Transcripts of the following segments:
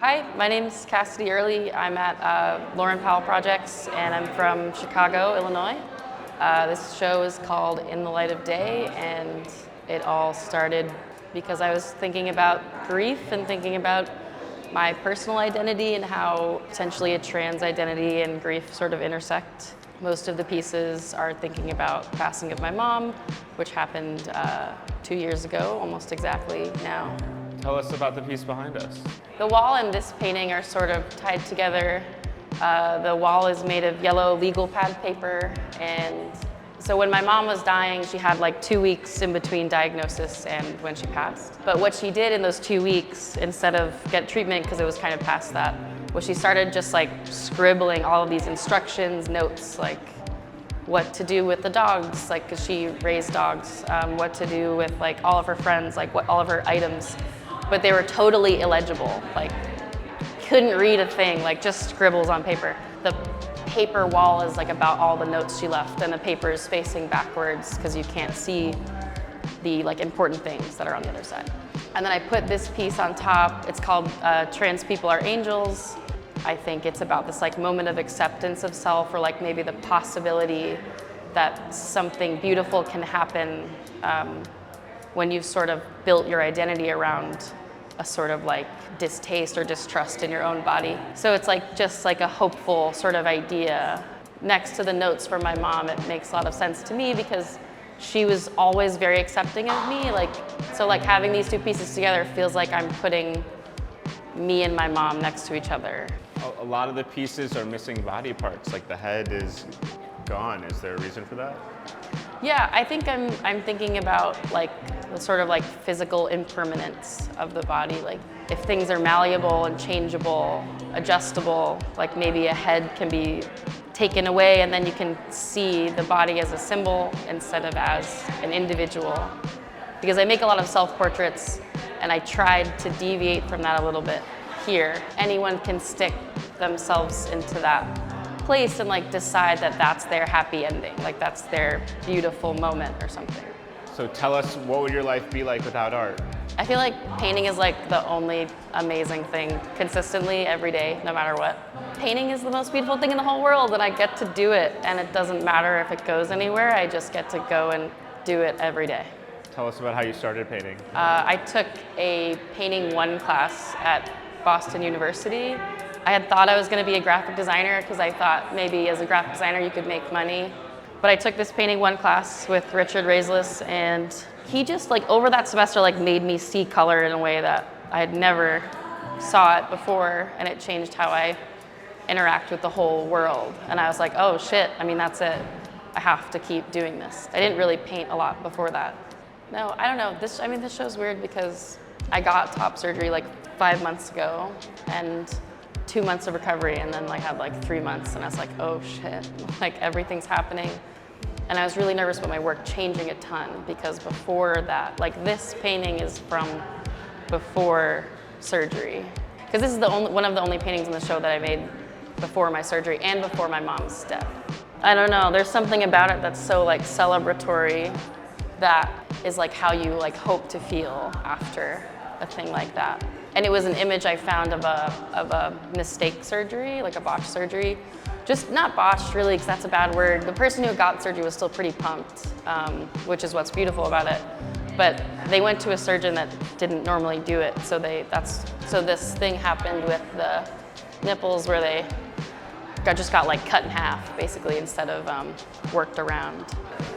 Hi, my name's Cassidy Early. I'm at Lauren Powell Projects, and I'm from Chicago, Illinois. This show is called In the Light of Day, and it all started because I was thinking about grief and thinking about my personal identity and how potentially a trans identity and grief sort of intersect. Most of the pieces are thinking about the passing of my mom, which happened 2 years ago, almost exactly now. Tell us about the piece behind us. The wall and this painting are sort of tied together. The wall is made of yellow legal pad paper, and so when my mom was dying, she had like 2 weeks in between diagnosis and when she passed. But what she did in those 2 weeks, instead of get treatment, because it was kind of past that, was she started just like scribbling all of these instructions, notes, like what to do with the dogs, like because she raised dogs, what to do with like all of her friends, like what all of her items. But they were totally illegible, like couldn't read a thing, like just scribbles on paper. The paper wall is like about all the notes she left, and the paper is facing backwards because you can't see the like important things that are on the other side. And then I put this piece on top. It's called Trans People Are Angels. I think it's about this like moment of acceptance of self, or like maybe the possibility that something beautiful can happen when you've sort of built your identity around a sort of like distaste or distrust in your own body. So it's like just like a hopeful sort of idea. Next to the notes from my mom, it makes a lot of sense to me because she was always very accepting of me. So having these two pieces together feels like I'm putting me and my mom next to each other. A lot of the pieces are missing body parts, like the head is gone. Is there a reason for that? Yeah, I think I'm thinking about like the sort of like physical impermanence of the body. Like if things are malleable and changeable, adjustable, like maybe a head can be taken away and then you can see the body as a symbol instead of as an individual. Because I make a lot of self-portraits and I tried to deviate from that a little bit here. Anyone can stick themselves into that place and like decide that that's their happy ending, like that's their beautiful moment or something. So tell us, what would your life be like without art? I feel like painting is like the only amazing thing consistently every day, no matter what. Painting is the most beautiful thing in the whole world, and I get to do it, and it doesn't matter if it goes anywhere, I just get to go and do it every day. Tell us about how you started painting. I took a Painting 1 class at Boston University. I had thought I was going to be a graphic designer because I thought maybe as a graphic designer you could make money. But I took this Painting 1 class with Richard Raislis, and he just like over that semester like made me see color in a way that I had never saw it before, and it changed how I interact with the whole world. And I was like, oh shit, I mean that's it. I have to keep doing this. I didn't really paint a lot before that. No, I don't know. This show's weird because I got top surgery like 5 months ago, and 2 months of recovery, and then I had like 3 months, and I was like, oh shit, like everything's happening. And I was really nervous about my work changing a ton because before that, like this painting is from before surgery. Because this is one of the only paintings in the show that I made before my surgery and before my mom's death. I don't know, there's something about it that's so like celebratory that is like how you like hope to feel after a thing like that. And it was an image I found of a mistake surgery, like a botched surgery. Just not botched really, because that's a bad word. The person who got surgery was still pretty pumped, which is what's beautiful about it. But they went to a surgeon that didn't normally do it, so this thing happened with the nipples where they just got like cut in half, basically, instead of worked around.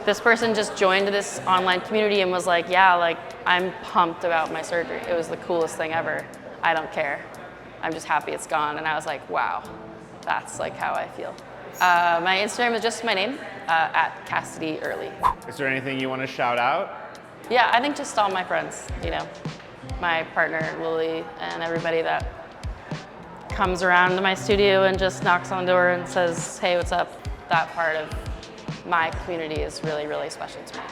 This person just joined this online community and was like, yeah, like I'm pumped about my surgery. It was the coolest thing ever. I don't care. I'm just happy it's gone. And I was like, wow, that's like how I feel. My Instagram is just my name, at Cassidy Early. Is there anything you want to shout out? Yeah, I think just all my friends, you know, my partner, Lily, and everybody that comes around to my studio and just knocks on the door and says, hey, what's up? That part of my community is really, really special to me.